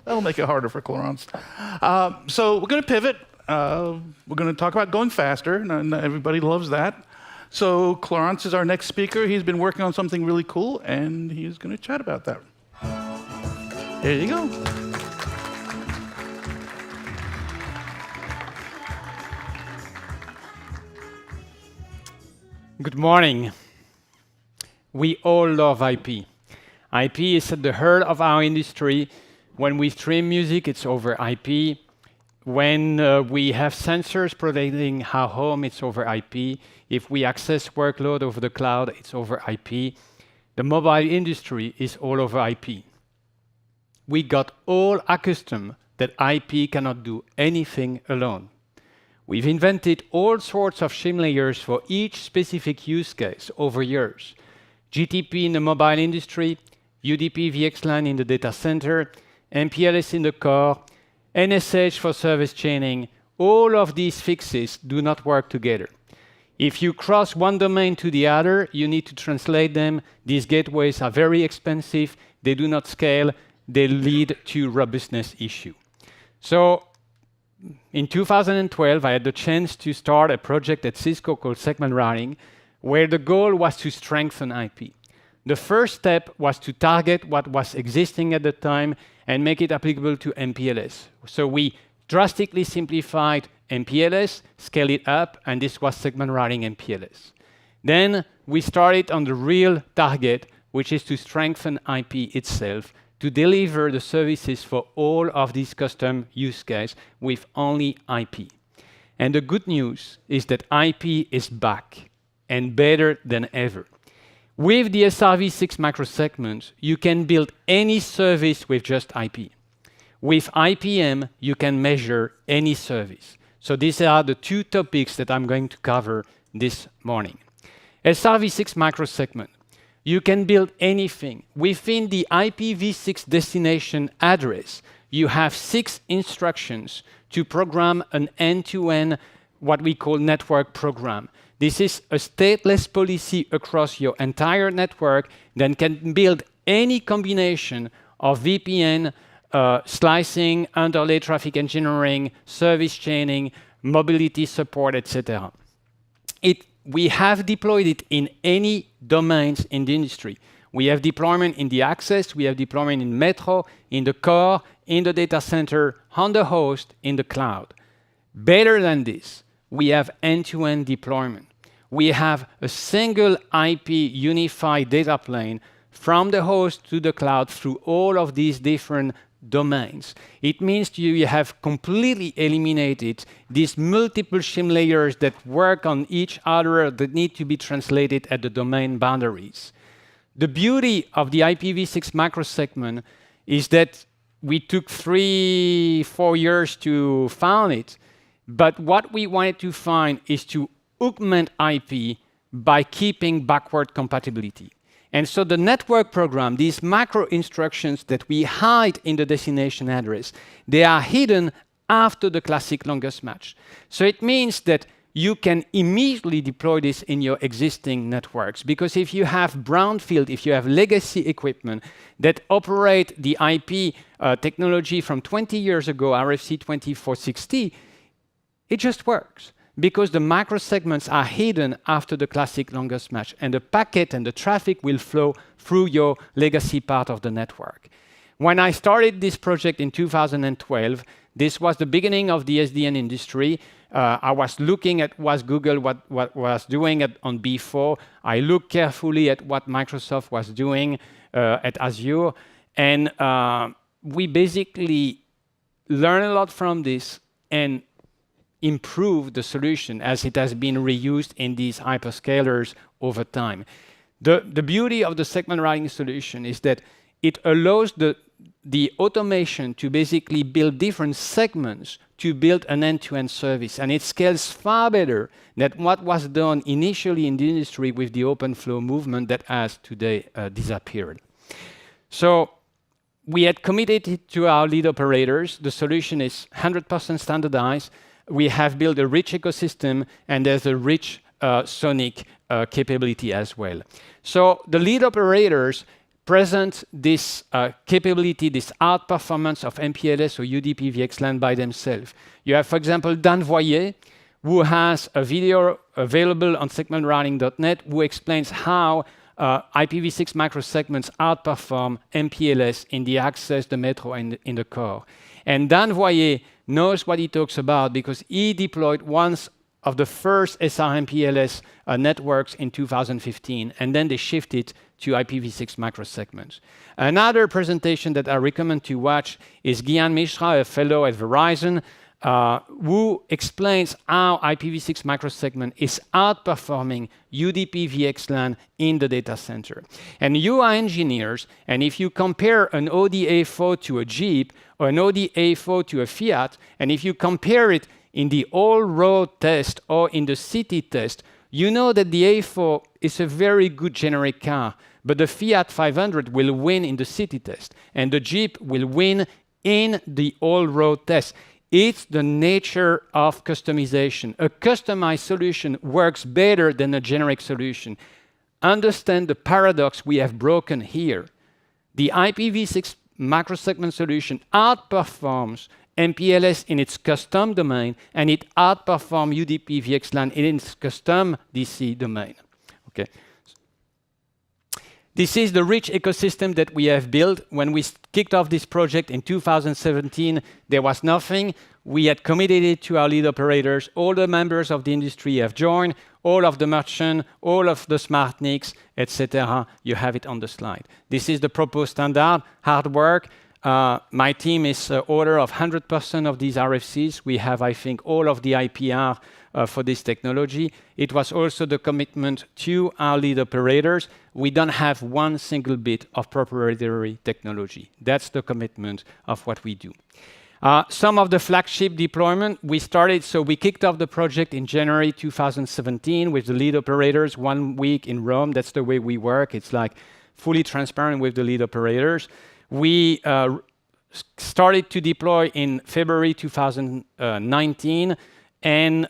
That'll make it harder for Clarence. So we're going to pivot. We're going to talk about going faster, and everybody loves that. So Clarence is our next speaker. He's been working on something really cool, and he's going to chat about that. There you go. Good morning. We all love IP. IP is at the heart of our industry. When we stream music, it's over IP. When we have sensors protecting our home, it's over IP. If we access workload over the cloud, it's over IP. The mobile industry is all over IP. We got all accustomed that IP cannot do anything alone. We've invented all sorts of shim layers for each specific use case over years. GTP in the mobile industry, UDP VXLAN in the data center, MPLS in the core, NSH for service chaining. All of these fixes do not work together. If you cross one domain to the other, you need to translate them. These gateways are very expensive. They do not scale. They lead to robustness issue. So in 2012, I had the chance to start a project at Cisco called segment routing, where the goal was to strengthen IP. The first step was to target what was existing at the time and make it applicable to MPLS. So we drastically simplified MPLS, scaled it up, and this was segment routing MPLS. Then we started on the real target, which is to strengthen IP itself, to deliver the services for all of these custom use cases with only IP. And the good news is that IP is back and better than ever. With the SRv6 microsegments, you can build any service with just IP. With IPM, you can measure any service. So these are the two topics that I'm going to cover this morning. SRv6 microsegment. You can build anything. Within the IPv6 destination address, you have 6 instructions to program an end-to-end, what we call network program. This is a stateless policy across your entire network that can build any combination of VPN, slicing, underlay traffic engineering, service chaining, mobility support, etc. We have deployed it in any domains in the industry. We have deployment in the access, we have deployment in metro, in the core, in the data center, on the host, in the cloud. Better than this, we have end-to-end deployment. We have a single IP unified data plane from the host to the cloud through all of these different domains. It means you have completely eliminated these multiple shim layers that work on each other that need to be translated at the domain boundaries. The beauty of the IPv6 microsegment is that we took 3-4 years to found it, but what we wanted to find is to augment IP by keeping backward compatibility. And so the network program, these macro instructions that we hide in the destination address, they are hidden after the classic longest match. So it means that you can immediately deploy this in your existing networks. Because if you have brownfield, if you have legacy equipment that operate the IP technology from 20 years ago, RFC 2460, it just works. Because the macro segments are hidden after the classic longest match, and the packet and the traffic will flow through your legacy part of the network. When I started this project in 2012, this was the beginning of the SDN industry. I was looking at what Google was doing on B4. I looked carefully at what Microsoft was doing at Azure, and we basically learned a lot from this and improve the solution as it has been reused in these hyperscalers over time. The beauty of the segment routing solution is that it allows the automation to basically build different segments to build an end-to-end service. And it scales far better than what was done initially in the industry with the open flow movement that has today disappeared. So we had committed it to our lead operators. The solution is 100% standardized. We have built a rich ecosystem, and there's a rich sonic capability as well. So the lead operators present this capability, this outperformance of MPLS or UDP VXLAN by themselves. You have, for example, Dan Voyer, who has a video available on segmentrouting.net who explains how IPv6 microsegments outperform MPLS in the access, the metro, and in the core. And Dan Voyer knows what he talks about because he deployed one of the first SR-MPLS networks in 2015, and then they shifted to IPv6 microsegments. Another presentation that I recommend to watch is Gyan Mishra, a fellow at Verizon, who explains how IPv6 microsegment is outperforming UDP VXLAN in the data center. And you are engineers, and if you compare an ODA4 to a Jeep, or an ODA4 to a Fiat, and if you compare it in the all-road test or in the city test, you know that the A4 is a very good generic car, but the Fiat 500 will win in the city test, and the Jeep will win in the all-road test. It's the nature of customization. A customized solution works better than a generic solution. Understand the paradox we have broken here. The IPv6 microsegment solution outperforms MPLS in its custom domain, and it outperforms UDP VXLAN in its custom DC domain. Okay. This is the rich ecosystem that we have built. When we kicked off this project in 2017, there was nothing. We had committed it to our lead operators. All the members of the industry have joined, all of the merchants, all of the smart NICs, etc. You have it on the slide. This is the proposed standard, hard work. My team is order of 100% of these RFCs. We have, I think, all of the IPR for this technology. It was also the commitment to our lead operators. We don't have one single bit of proprietary technology. That's the commitment of what we do. Some of the flagship deployment we started, so we kicked off the project in January 2017 with the lead operators, 1 week in Rome. That's the way we work. It's like fully transparent with the lead operators. We started to deploy in February 2019, and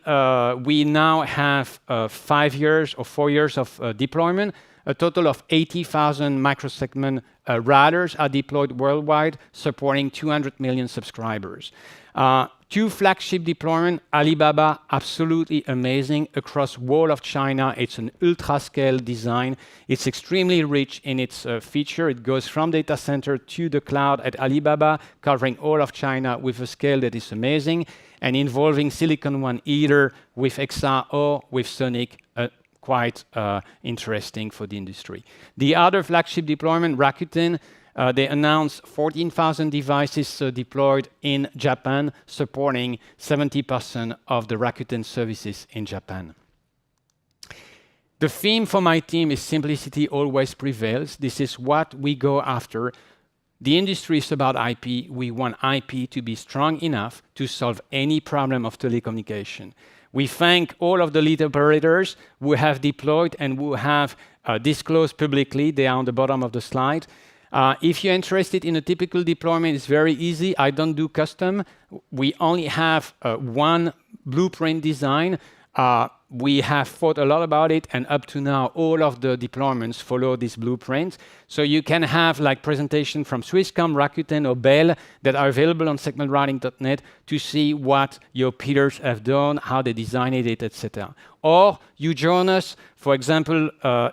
we now have 5 years or 4 years of deployment. A total of 80,000 microsegment routers are deployed worldwide, supporting 200 million subscribers. 2 flagship deployment, Alibaba, absolutely amazing. Across whole of China, it's an ultra-scale design. It's extremely rich in its feature. It goes from data center to the cloud at Alibaba, covering all of China with a scale that is amazing, and involving Silicon One either with XR or with Sonic, quite interesting for the industry. The other flagship deployment, Rakuten, they announced 14,000 devices deployed in Japan, supporting 70% of the Rakuten services in Japan. The theme for my team is simplicity always prevails. This is what we go after. The industry is about IP. We want IP to be strong enough to solve any problem of telecommunication. We thank all of the lead operators who have deployed and who have disclosed publicly. They are on the bottom of the slide. If you're interested in a typical deployment, it's very easy. I don't do custom. We only have one blueprint design. We have thought a lot about it, and up to now, all of the deployments follow this blueprint. So you can have like presentation from Swisscom, Rakuten, or Bell that are available on segmentrouting.net to see what your peers have done, how they designed it, etc. Or you join us, for example,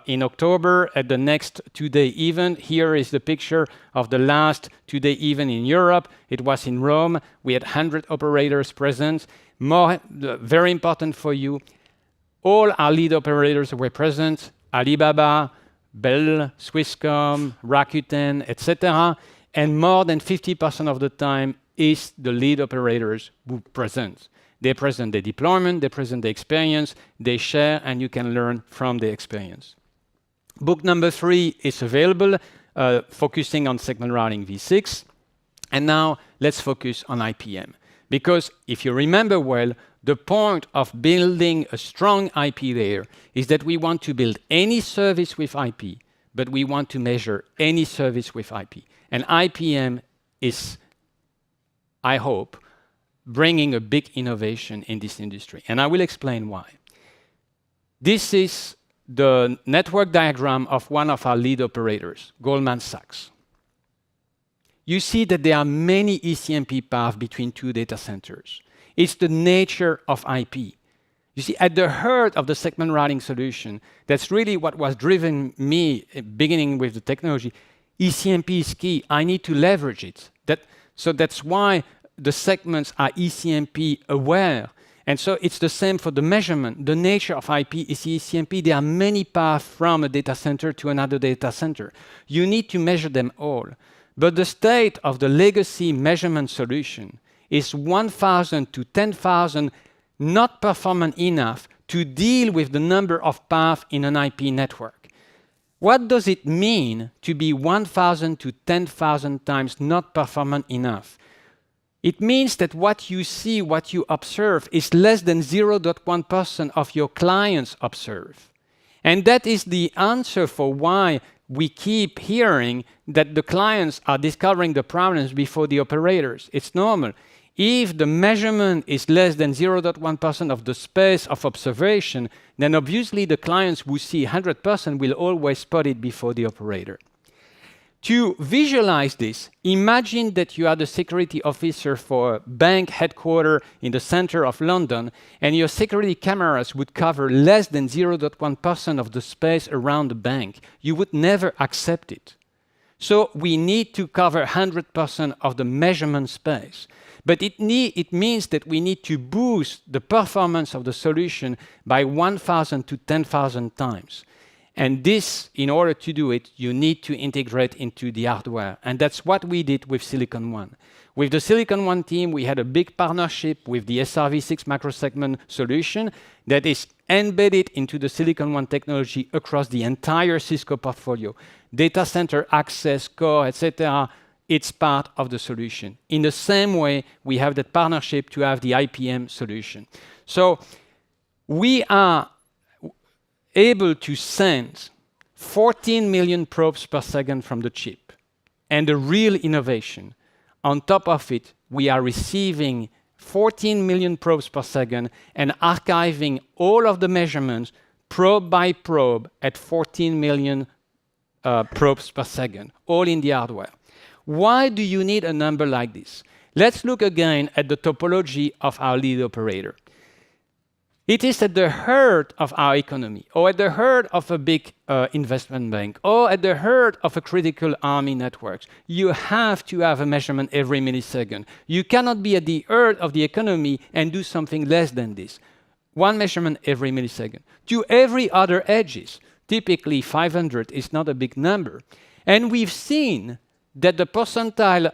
in October at the next 2-day event. Here is the picture of the last 2-day event in Europe. It was in Rome. We had 100 operators present. Very important for you, all our lead operators were present, Alibaba, Bell, Swisscom, Rakuten, etc. And more than 50% of the time is the lead operators who present. They present the deployment, they present the experience, they share, and you can learn from the experience. Book number 3 is available, focusing on segment routing v6. And now let's focus on IPM. Because if you remember well, the point of building a strong IP layer is that we want to build any service with IP, but we want to measure any service with IP. And IPM is, I hope, bringing a big innovation in this industry. And I will explain why. This is the network diagram of one of our lead operators, Goldman Sachs. You see that there are many ECMP paths between two data centers. It's the nature of IP. You see, at the heart of the segment routing solution, that's really what was driving me, beginning with the technology. ECMP is key. I need to leverage it. So that's why the segments are ECMP aware. And so it's the same for the measurement. The nature of IP is ECMP. There are many paths from a data center to another data center. You need to measure them all. But the state of the legacy measurement solution is 1,000 to 10,000 not performant enough to deal with the number of paths in an IP network. What does it mean to be 1,000 to 10,000 times not performant enough? It means that what you see, what you observe, is less than 0.1% of your clients observe. And that is the answer for why we keep hearing that the clients are discovering the problems before the operators. It's normal. If the measurement is less than 0.1% of the space of observation, then obviously the clients who see 100% will always spot it before the operator. To visualize this, imagine that you are the security officer for a bank headquarters in the center of London, and your security cameras would cover less than 0.1% of the space around the bank. You would never accept it. So we need to cover 100% of the measurement space. But it means that we need to boost the performance of the solution by 1,000 to 10,000 times. And this, in order to do it, you need to integrate into the hardware. And that's what we did with Silicon One. With the Silicon One team, we had a big partnership with the SRv6 macrosegment solution that is embedded into the Silicon One technology across the entire Cisco portfolio. Data center access, core, etc., it's part of the solution. In the same way, we have that partnership to have the IPM solution. So we are able to send 14 million probes per second from the chip. And the real innovation, on top of it, we are receiving 14 million probes per second and archiving all of the measurements probe by probe at 14 million probes per second, all in the hardware. Why do you need a number like this? Let's look again at the topology of our lead operator. It is at the heart of our economy, or at the heart of a big investment bank, or at the heart of a critical army network. You have to have a measurement every millisecond. You cannot be at the heart of the economy and do something less than this. One measurement every millisecond. To every other edges, typically 500 is not a big number. And we've seen that the percentile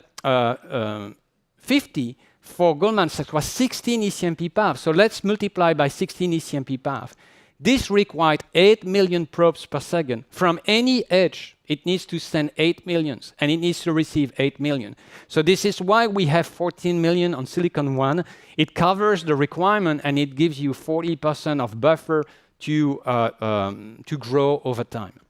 50 for Goldman Sachs was 16 ECMP paths. So let's multiply by 16 ECMP paths. This required 8 million probes per second. From any edge, it needs to send 8 million, and it needs to receive 8 million. So this is why we have 14 million on Silicon One. It covers the requirement, and it gives you 40% of buffer to grow over time.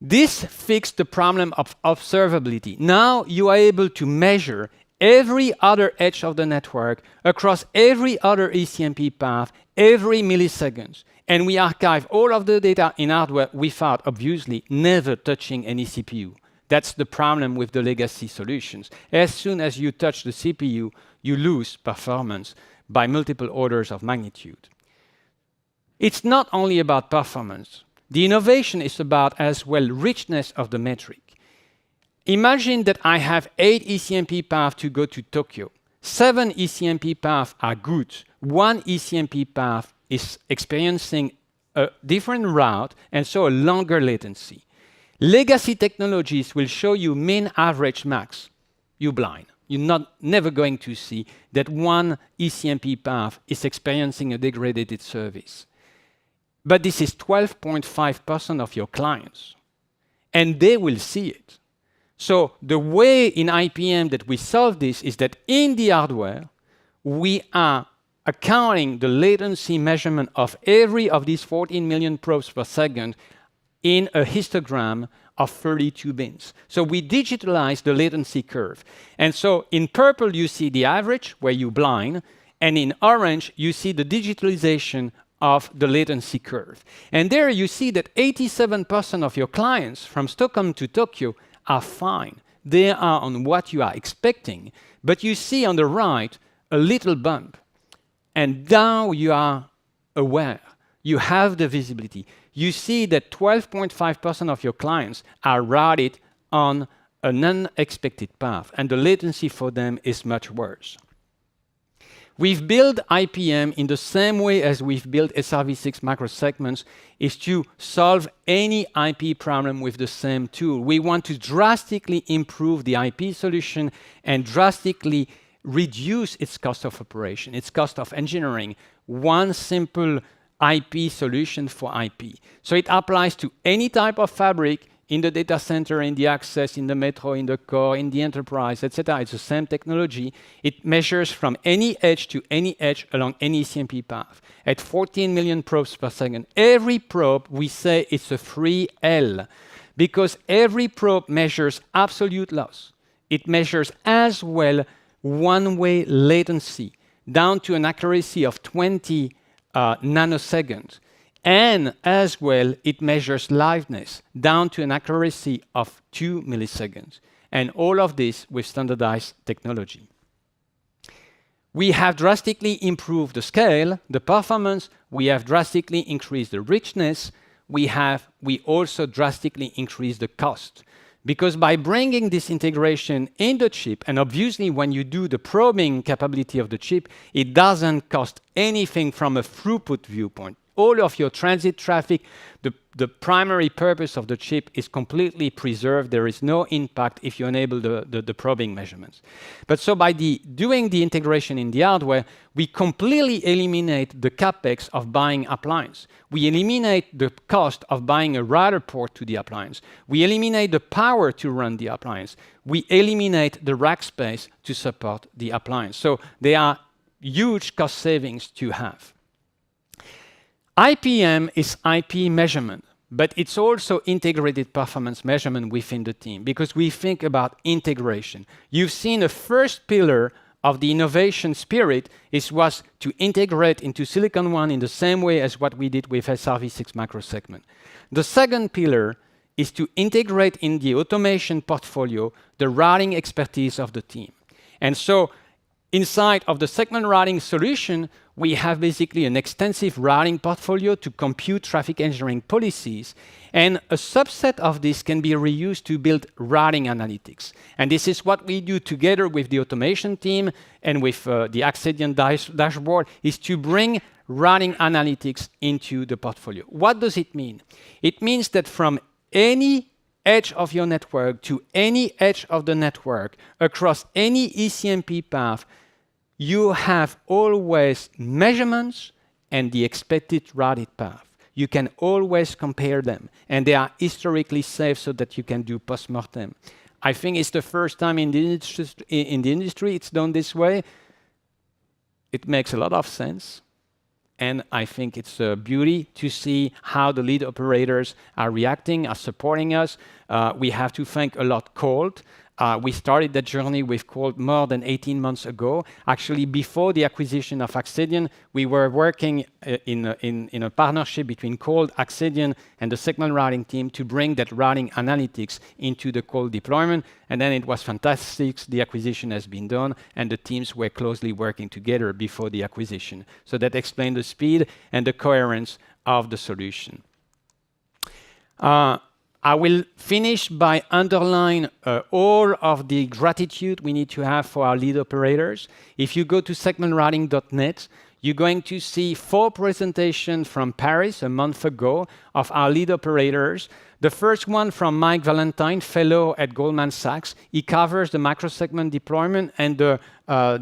This fixed the problem of observability. Now you are able to measure every other edge of the network across every other ECMP path every millisecond. And we archive all of the data in hardware without, obviously, never touching any CPU. That's the problem with the legacy solutions. As soon as you touch the CPU, you lose performance by multiple orders of magnitude. It's not only about performance. The innovation is about, as well, richness of the metric. Imagine that I have 8 ECMP paths to go to Tokyo. 7 ECMP paths are good. 1 ECMP path is experiencing a different route and so a longer latency. Legacy technologies will show you mean, average, max. You're blind. You're never going to see that 1 ECMP path is experiencing a degraded service. But this is 12.5% of your clients, and they will see it. So the way in IPM that we solve this is that in the hardware, we are accounting the latency measurement of every of these 14 million probes per second in a histogram of 32 bins. So we digitalize the latency curve. And so in purple, you see the average, where you're blind, and in orange, you see the digitalization of the latency curve. And there you see that 87% of your clients from Stockholm to Tokyo are fine. They are on what you are expecting, but you see on the right a little bump. And now you are aware. You have the visibility. You see that 12.5% of your clients are routed on an unexpected path, and the latency for them is much worse. We've built IPM in the same way as we've built SRv6 macrosegments, is to solve any IP problem with the same tool. We want to drastically improve the IP solution and drastically reduce its cost of operation, its cost of engineering. One simple IP solution for IP. So it applies to any type of fabric in the data center, in the access, in the metro, in the core, in the enterprise, etc. It's the same technology. It measures from any edge to any edge along any CMP path at 14 million probes per second. Every probe, we say it's a free L because every probe measures absolute loss. It measures as well one-way latency down to an accuracy of 20 nanoseconds. And as well, it measures liveness down to an accuracy of 2 milliseconds. And all of this with standardized technology. We have drastically improved the scale, the performance. We have drastically increased the richness. We also drastically increased the cost. Because by bringing this integration in the chip, and obviously when you do the probing capability of the chip, it doesn't cost anything from a throughput viewpoint. All of your transit traffic, the primary purpose of the chip is completely preserved. There is no impact if you enable the probing measurements. But so by doing the integration in the hardware, we completely eliminate the capex of buying appliance. We eliminate the cost of buying a router port to the appliance. We eliminate the power to run the appliance. We eliminate the rack space to support the appliance. So there are huge cost savings to have. IPM is IP measurement, but it's also integrated performance measurement within the team because we think about integration. You've seen the first pillar of the innovation spirit was to integrate into Silicon One in the same way as what we did with SRv6 macrosegment. The second pillar is to integrate in the automation portfolio the routing expertise of the team. And so inside of the segment routing solution, we have basically an extensive routing portfolio to compute traffic engineering policies. And a subset of this can be reused to build routing analytics. And this is what we do together with the automation team and with the Accedian dashboard, is to bring routing analytics into the portfolio. What does it mean? It means that from any edge of your network to any edge of the network across any ECMP path, you have always measurements and the expected routed path. You can always compare them, and they are historically safe so that you can do post-mortem. I think it's the first time in the industry it's done this way. It makes a lot of sense, and I think it's a beauty to see how the lead operators are reacting, are supporting us. We have to thank a lot Colt. We started that journey with Colt more than 18 months ago. Actually, before the acquisition of Accedian, we were working in a partnership between Colt, Accedian, and the segment routing team to bring that routing analytics into the Colt deployment. And then it was fantastic. The acquisition has been done, and the teams were closely working together before the acquisition. So that explained the speed and the coherence of the solution. I will finish by underlining all of the gratitude we need to have for our lead operators. If you go to segmentrouting.net, you're going to see 4 presentations from Paris a month ago of our lead operators. The first one from Mike Valentine, fellow at Goldman Sachs. He covers the macrosegment deployment and the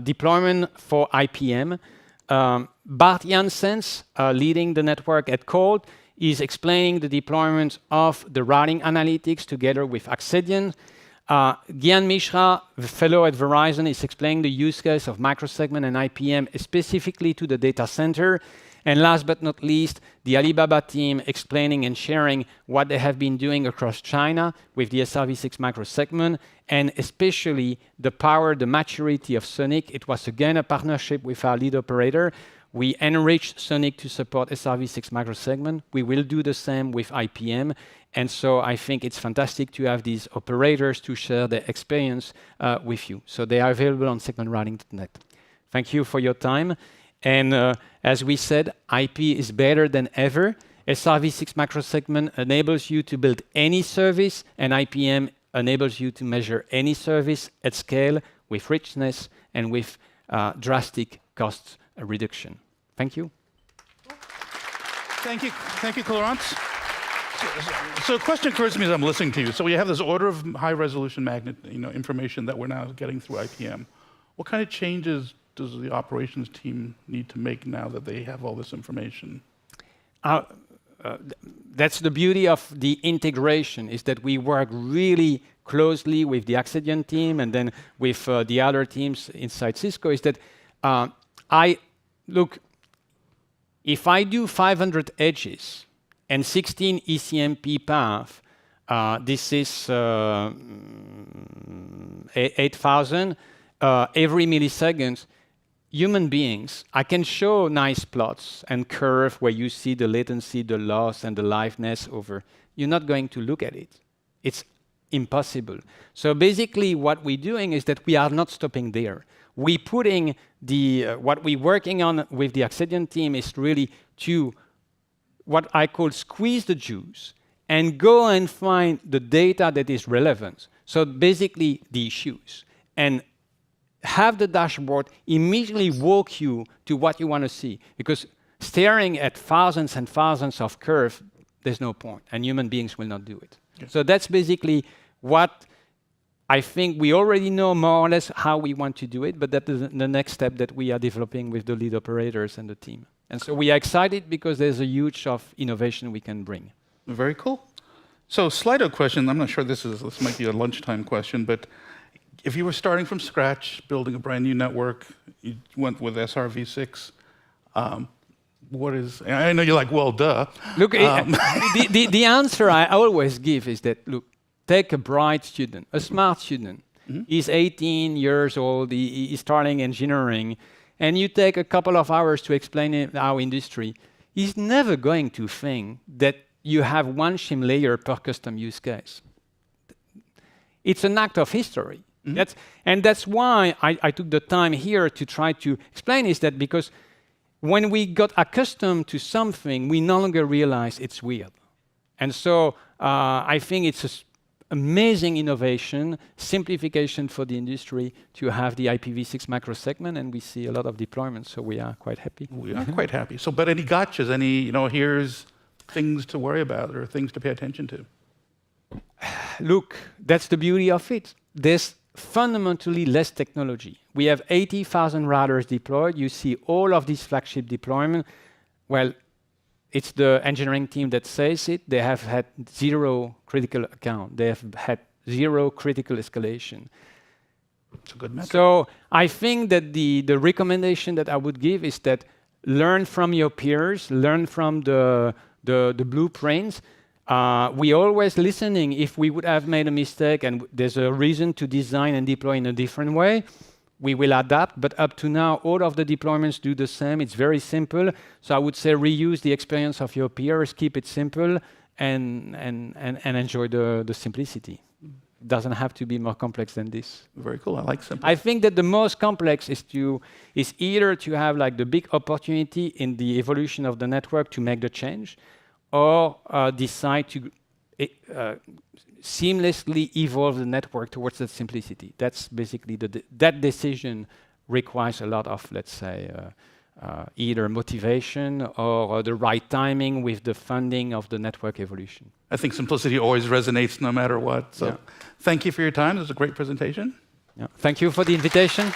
deployment for IPM. Bart Janssens, leading the network at Colt, is explaining the deployment of the routing analytics together with Accedian. Gyan Mishra, the fellow at Verizon, is explaining the use case of microsegment and IPM specifically to the data center. And last but not least, the Alibaba team explaining and sharing what they have been doing across China with the SRv6 microsegment, and especially the power, the maturity of Sonic. It was again a partnership with our lead operator. We enriched Sonic to support SRv6 microsegment. We will do the same with IPM. And so I think it's fantastic to have these operators to share their experience with you. So they are available on segmentrouting.net. Thank you for your time. And as we said, IP is better than ever. SRv6 macrosegment enables you to build any service, and IPM enables you to measure any service at scale with richness and with drastic cost reduction. Thank you. Thank you, Clarence. So a question occurs to me as I'm listening to you. So we have this order of high-resolution magnet, information that we're now getting through IPM. What kind of changes does the operations team need to make now that they have all this information? That's the beauty of the integration, is that we work really closely with the Accedian team and then with the other teams inside Cisco, is that if I do 500 edges and 16 ECMP path, this is 8,000 every millisecond. Human beings, I can show nice plots and curve where you see the latency, the loss, and the liveness over. You're not going to look at it. It's impossible. So basically what we're doing is that we are not stopping there. We're putting what we're working on with the Accedian team is really to what I call squeeze the juice and go and find the data that is relevant. So basically the issues. And have the dashboard immediately walk you to what you want to see. Because staring at thousands and thousands of curves, there's no point. And human beings will not do it. Yeah. So that's basically what I think we already know more or less how we want to do it, but that is the next step that we are developing with the lead operators and the team. And so we are excited because there's a huge of innovation we can bring. Very cool. So Slido question, I'm not sure this might be a lunchtime question, but if you were starting from scratch, building a brand new network, you went with SRv6, what is, I know you're like, well, duh. Look, the answer I always give is that, look, take a bright student, a smart student. Mm-hmm. He's 18 years old, he's starting engineering, and you take a couple of hours to explain our industry. He's never going to think that you have one shim layer per custom use case. It's an act of history. Mm-hmm. That's why I took the time here to try to explain is that because when we got accustomed to something, we no longer realize it's weird. And so I think it's an amazing innovation, simplification for the industry to have the IPv6 macro segment, and we see a lot of deployments, so we are quite happy. We are quite happy. So, but any gotchas, here's things to worry about or things to pay attention to? Look, that's the beauty of it. There's fundamentally less technology. We have 80,000 routers deployed. You see all of these flagship deployment. Well, it's the engineering team that says it. They have had 0 critical account. They have had 0 critical escalation. It's a good metric. So I think that the recommendation that I would give is that learn from your peers, learn from the blueprints. We always listening if we would have made a mistake and there's a reason to design and deploy in a different way, we will adapt. But up to now, all of the deployments do the same. It's very simple. So I would say reuse the experience of your peers, keep it simple, and enjoy the simplicity. It doesn't have to be more complex than this. Very cool. I like simple. I think that the most complex is either to have like the big opportunity in the evolution of the network to make the change, or decide to seamlessly evolve the network towards that simplicity. That's basically that decision requires a lot of, let's say, either motivation or the right timing with the funding of the network evolution. I think simplicity always resonates no matter what. So yeah. Thank you for your time. It was a great presentation. Yeah. Thank you for the invitation.